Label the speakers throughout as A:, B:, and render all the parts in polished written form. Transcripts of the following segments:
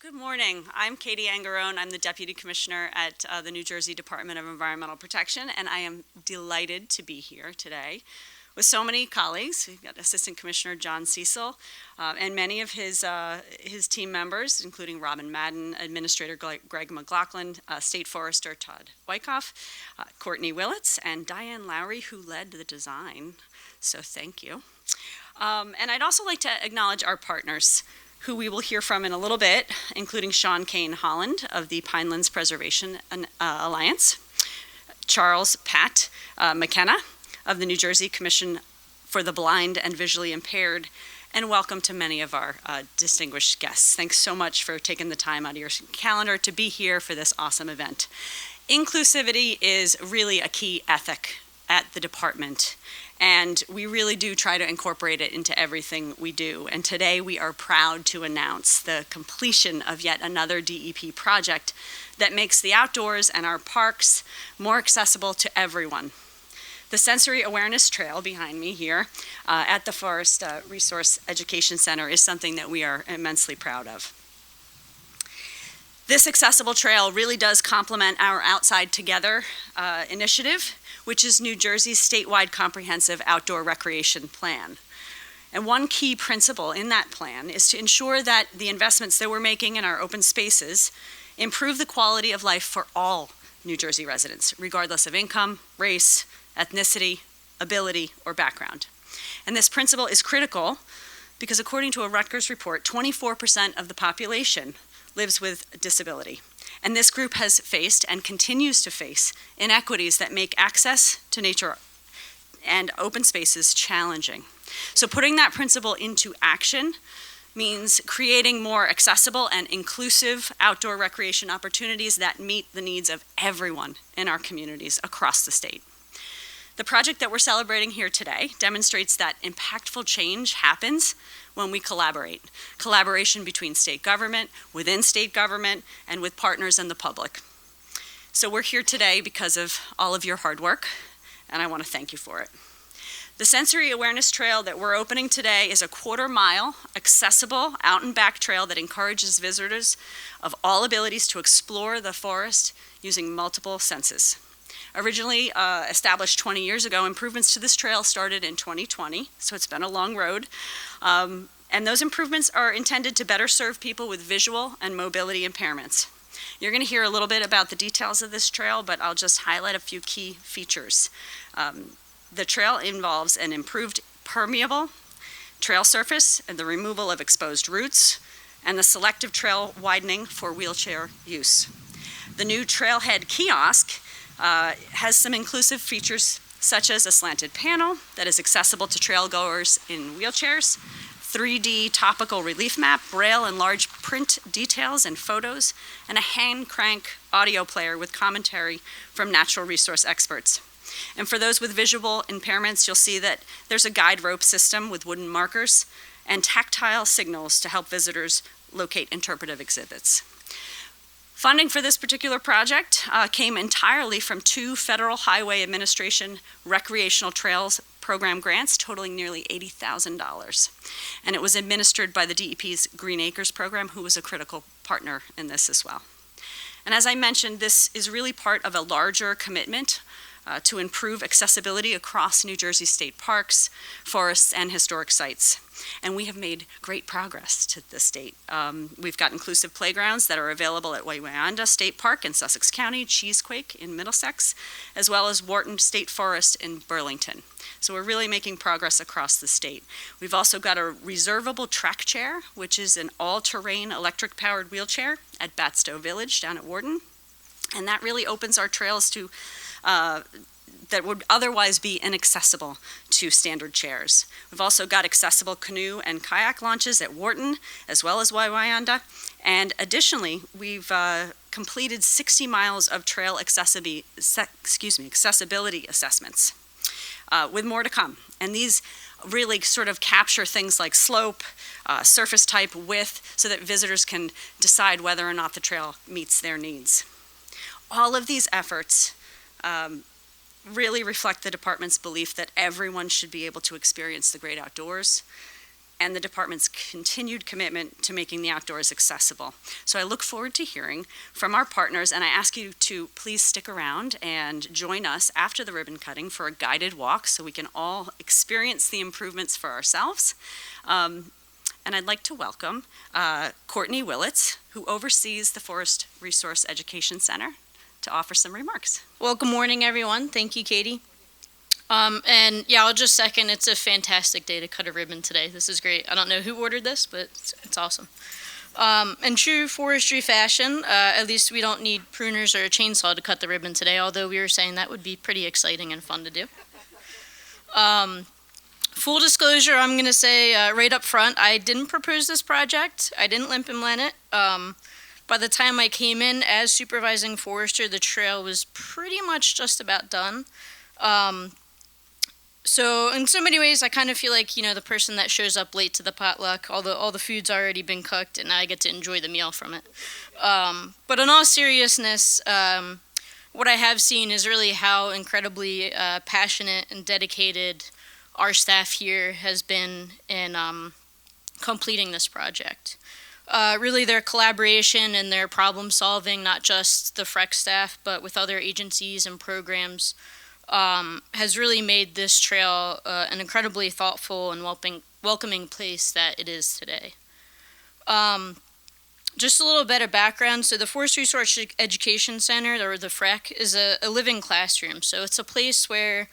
A: Good morning. I'm Katie Angarone. I'm the Deputy Commissioner at the New Jersey Department of Environmental Protection, and I am delighted to be here today with so many colleagues. We've got Assistant Commissioner John Cecil and many of his team members, including Robin Madden, Administrator Greg McLaughlin, State Forester Todd Wyckoff, Courtney Willits, and Diane Lowry, who led the design. So thank you. And I'd also like to acknowledge our partners, who we will hear from in a little bit, including Sean Kane Holland of the Pinelands Preservation Alliance, Charles Pat McKenna of the New Jersey Commission for the Blind and Visually Impaired, and welcome to many of our distinguished guests. Thanks so much for taking the time out of your calendar to be here for this awesome event. Inclusivity is really a key ethic at the department, and we really do try to incorporate it into everything we do. And today we are proud to announce the completion of yet another DEP project that makes the outdoors and our parks more accessible to everyone. The Sensory Awareness Trail behind me here at the Forest Resource Education Center is something that we are immensely proud of. This accessible trail really does complement our Outside Together initiative, which is New Jersey's statewide comprehensive outdoor recreation plan. And one key principle in that plan is to ensure that the investments that we're making in our open spaces improve the quality of life for all New Jersey residents, regardless of income, race, ethnicity, ability, or background. And this principle is critical because according to a Rutgers report, 24% of the population lives with disability. And this group has faced and continues to face inequities that make access to nature and open spaces challenging. So putting that principle into action means creating more accessible and inclusive outdoor recreation opportunities that meet the needs of everyone in our communities across the state. The project that we're celebrating here today demonstrates that impactful change happens when we collaborate. Collaboration between state government, within state government, and with partners and the public. So we're here today because of all of your hard work, and I want to thank you for it. The Sensory Awareness Trail that we're opening today is a quarter-mile, accessible, out and back trail that encourages visitors of all abilities to explore the forest using multiple senses. Originally established 20 years ago, improvements to this trail started in 2020, so it's been a long road. And those improvements are intended to better serve people with visual and mobility impairments. You're going to hear a little bit about the details of this trail, but I'll just highlight a few key features. The trail involves an improved permeable trail surface and the removal of exposed roots, and the selective trail widening for wheelchair use. The new trailhead kiosk has some inclusive features such as a slanted panel that is accessible to trail goers in wheelchairs, 3D topical relief map, braille and large print details and photos, and a hand crank audio player with commentary from natural resource experts. And for those with visual impairments, you'll see that there's a guide rope system with wooden markers and tactile signals to help visitors locate interpretive exhibits. Funding for this particular project came entirely from 2 Federal Highway Administration Recreational Trails Program grants totaling nearly $80,000. And it was administered by the DEP's Green Acres program, who was a critical partner in this as well. And as I mentioned, this is really part of a larger commitment to improve accessibility across New Jersey state parks, forests, and historic sites. And we have made great progress to this date. We've got inclusive playgrounds that are available at Waiwayanda State Park in Sussex County, Cheesequake in Middlesex, as well as Wharton State Forest in Burlington. So we're really making progress across the state. We've also got a reservable track chair, which is an all-terrain electric-powered wheelchair at Batstow Village down at Wharton. And that really opens our trails to that would otherwise be inaccessible to standard chairs. We've also got accessible canoe and kayak launches at Wharton, as well as Waiwayanda. And additionally, we've completed 60 miles of trail accessibility assessments, with more to come. And these really sort of capture things like slope, surface type, width, so that visitors can decide whether or not the trail meets their needs. All of these efforts really reflect the department's belief that everyone should be able to experience the great outdoors, and the department's continued commitment to making the outdoors accessible. So I look forward to hearing from our partners, and I ask you to please stick around and join us after the ribbon cutting for a guided walk so we can all experience the improvements for ourselves. And I'd like to welcome Courtney Willits, who oversees the Forest Resource Education Center, to offer some remarks.
B: Well, good morning, everyone. Thank you, Katie. And yeah, I'll just second, it's a fantastic day to cut a ribbon today. This is great. I don't know who ordered this, but it's awesome. In true forestry fashion, at least we don't need pruners or a chainsaw to cut the ribbon today, although we were saying that would be pretty exciting and fun to do. Full disclosure, I'm going to say right up front, I didn't propose this project. I didn't limp and lend it. By the time I came in as supervising forester, the trail was pretty much just about done. So in so many ways, I kind of feel like, you know, the person that shows up late to the potluck, all the food's already been cooked, and I get to enjoy the meal from it. But in all seriousness, what I have seen is really how incredibly passionate and dedicated our staff here has been in completing this project. Really their collaboration and their problem solving, not just the FREC staff, but with other agencies and programs, has really made this trail an incredibly thoughtful and welcoming place that it is today. Just a little bit of background. So the Forest Resource Education Center, or the FREC, is a living classroom. So it's a place where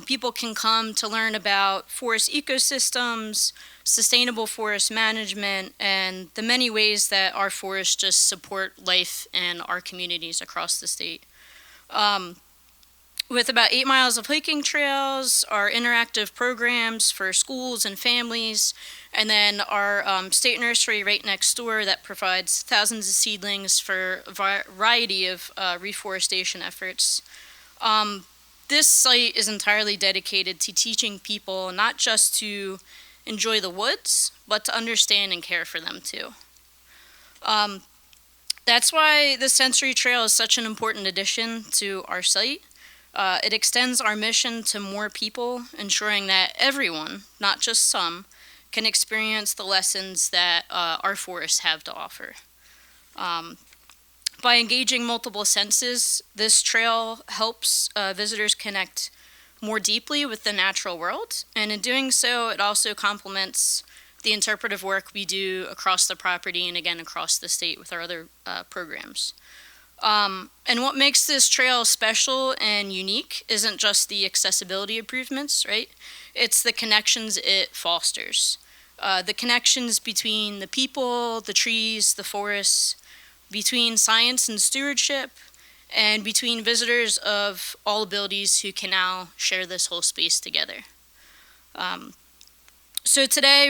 B: people can come to learn about forest ecosystems, sustainable forest management, and the many ways that our forests just support life in our communities across the state. With about 8 miles of hiking trails, our interactive programs for schools and families, and then our state nursery right next door that provides thousands of seedlings for a variety of reforestation efforts. This site is entirely dedicated to teaching people not just to enjoy the woods, but to understand and care for them too. That's why the Sensory Trail is such an important addition to our site. It extends our mission to more people, ensuring that everyone, not just some, can experience the lessons that our forests have to offer. By engaging multiple senses, this trail helps visitors connect more deeply with the natural world, and in doing so, it also complements the interpretive work we do across the property and again across the state with our other programs. And what makes this trail special and unique isn't just the accessibility improvements, right? It's the connections it fosters. The connections between the people, the trees, the forests, between science and stewardship, and between visitors of all abilities who can now share this whole space together. So today,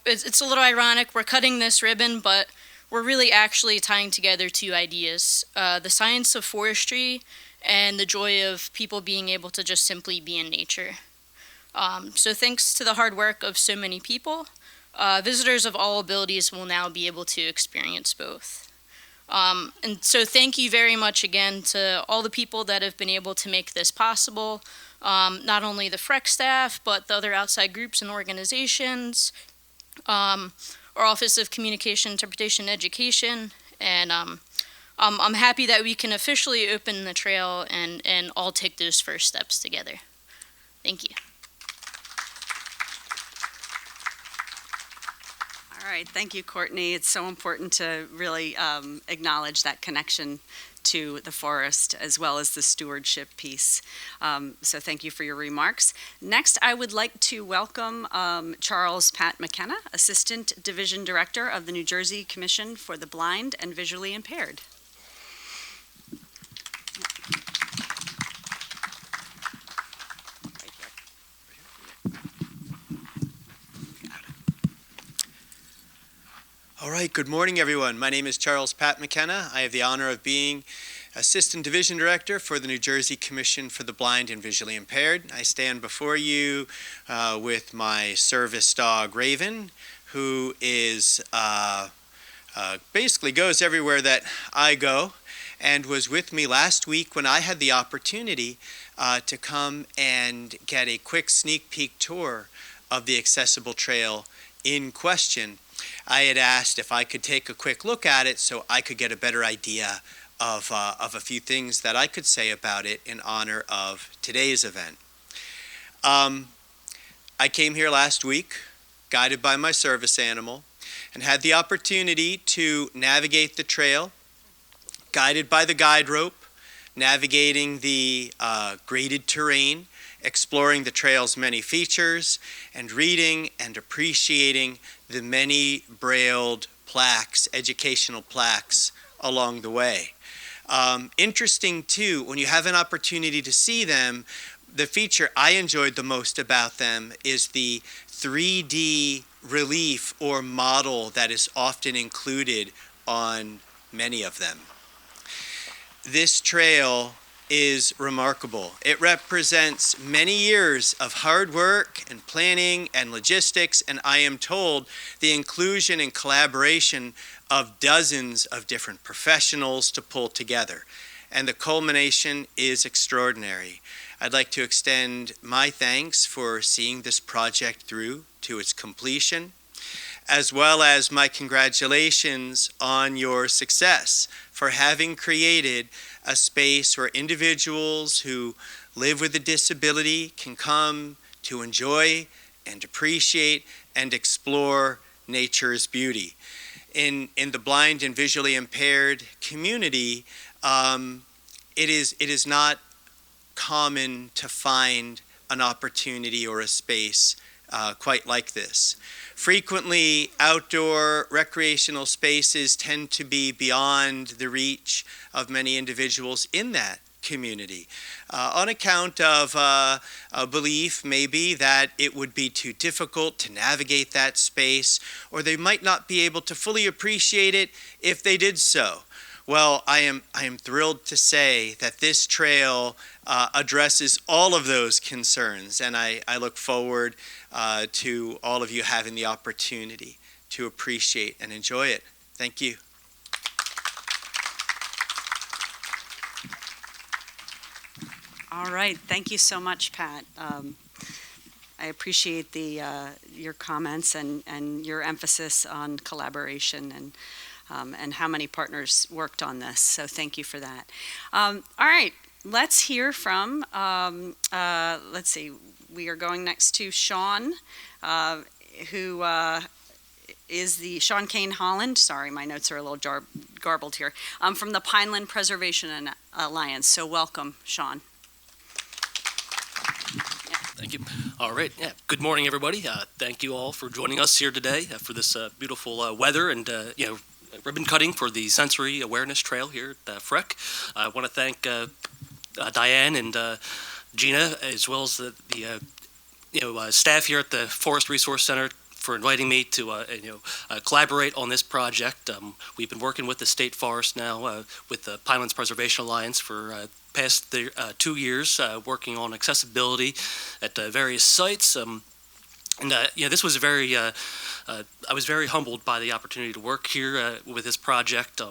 B: it's a little ironic. We're cutting this ribbon, but we're really actually tying together two ideas, the science of forestry and the joy of people being able to just simply be in nature. So thanks to the hard work of so many people, visitors of all abilities will now be able to experience both. And so thank you very much again to all the people that have been able to make this possible, not only the FREC staff, but the other outside groups and organizations, our Office of Communication, Interpretation, and Education, and I'm happy that we can officially open the trail and all take those first steps together. Thank you.
A: All right, thank you, Courtney. It's so important to really acknowledge that connection to the forest as well as the stewardship piece. So thank you for your remarks. Next, I would like to welcome Charles Pat McKenna, Assistant Division Director of the New Jersey Commission for the Blind and Visually Impaired.
C: All right, good morning, everyone. My name is Charles Pat McKenna. I have the honor of being Assistant Division Director for the New Jersey Commission for the Blind and Visually Impaired. I stand before you with my service dog, Raven, who is basically goes everywhere that I go, and was with me last week when I had the opportunity to come and get a quick sneak peek tour of the accessible trail in question, I had asked if I could take a quick look at it so I could get a better idea of a few things that I could say about it in honor of today's event. I came here last week, guided by my service animal, and had the opportunity to navigate the trail, guided by the guide rope, navigating the graded terrain, exploring the trail's many features, and reading and appreciating the many brailled plaques, educational plaques along the way. Interesting too, when you have an opportunity to see them, the feature I enjoyed the most about them is the 3D relief or model that is often included on many of them. This trail is remarkable. It represents many years of hard work and planning and logistics, and I am told the inclusion and collaboration of dozens of different professionals to pull together. And the culmination is extraordinary. I'd like to extend my thanks for seeing this project through to its completion, as well as my congratulations on your success for having created a space where individuals who live with a disability can come to enjoy and appreciate and explore nature's beauty. In the blind and visually impaired community, it is not common to find an opportunity or a space quite like this. Frequently, outdoor recreational spaces tend to be beyond the reach of many individuals in that community on account of a belief maybe that it would be too difficult to navigate that space, or they might not be able to fully appreciate it if they did so. Well, I am thrilled to say that this trail addresses all of those concerns, and I look forward to all of you having the opportunity to appreciate and enjoy it. Thank you.
A: All right, thank you so much, Pat. I appreciate your comments and your emphasis on collaboration and how many partners worked on this. So thank you for that. All right, let's hear from, let's see, we are going next to Sean, who is Sean Kane Holland. Sorry, my notes are a little garbled here. From the Pineland Preservation Alliance. So welcome, Sean.
D: Thank you. All right. Yeah. Good morning, everybody. Thank you all for joining us here today for this beautiful weather and ribbon cutting for the Sensory Awareness Trail here at FREC. I want to thank Diane and Gina, as well as the staff here at the Forest Resource Center, for inviting me to collaborate on this project. We've been working with the State Forest now with the Pinelands Preservation Alliance for past 2 years, working on accessibility at various sites. This was I was very humbled by the opportunity to work here with this project.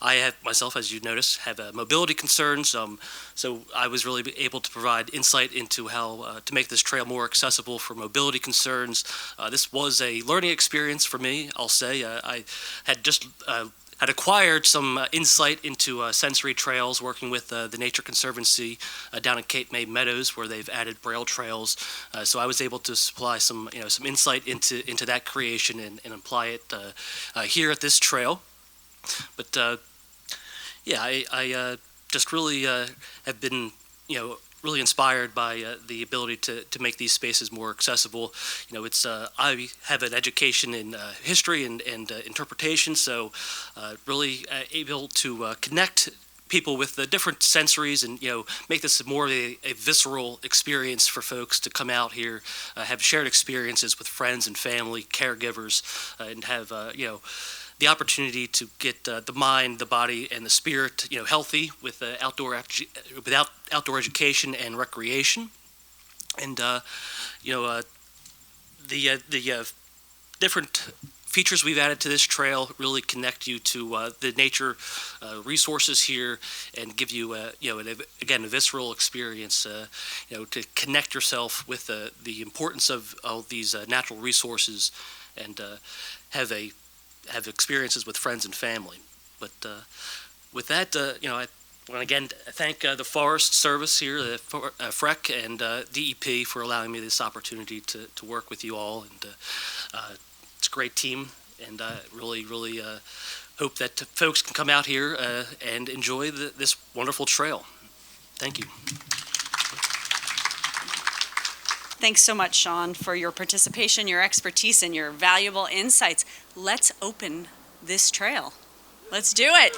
D: I have myself, as you notice, have mobility concerns, so I was really able to provide insight into how to make this trail more accessible for mobility concerns. This was a learning experience for me, I'll say. I had just had acquired some insight into sensory trails, working with the Nature Conservancy down in Cape May Meadows, where they've added braille trails. So I was able to supply some insight into that creation and apply it here at this trail. But I just really have been really inspired by the ability to make these spaces more accessible. I have an education in history and interpretation, so really able to connect people with the different sensories and make this more of a visceral experience for folks to come out here, have shared experiences with friends and family, caregivers, and have the opportunity to get the mind, the body, and the spirit, healthy with outdoor education and recreation. And the different features we've added to this trail really connect you to the nature resources here and give you, again, a visceral experience, to connect yourself with the importance of these natural resources and have experiences with friends and family. But with that, I want to again thank the Forest Service here, the FREC, and DEP for allowing me this opportunity to work with you all. And it's a great team, and I really hope that folks can come out here and enjoy this wonderful trail. Thank you.
A: Thanks so much, Sean, for your participation, your expertise, and your valuable insights. Let's open this trail. Let's do it.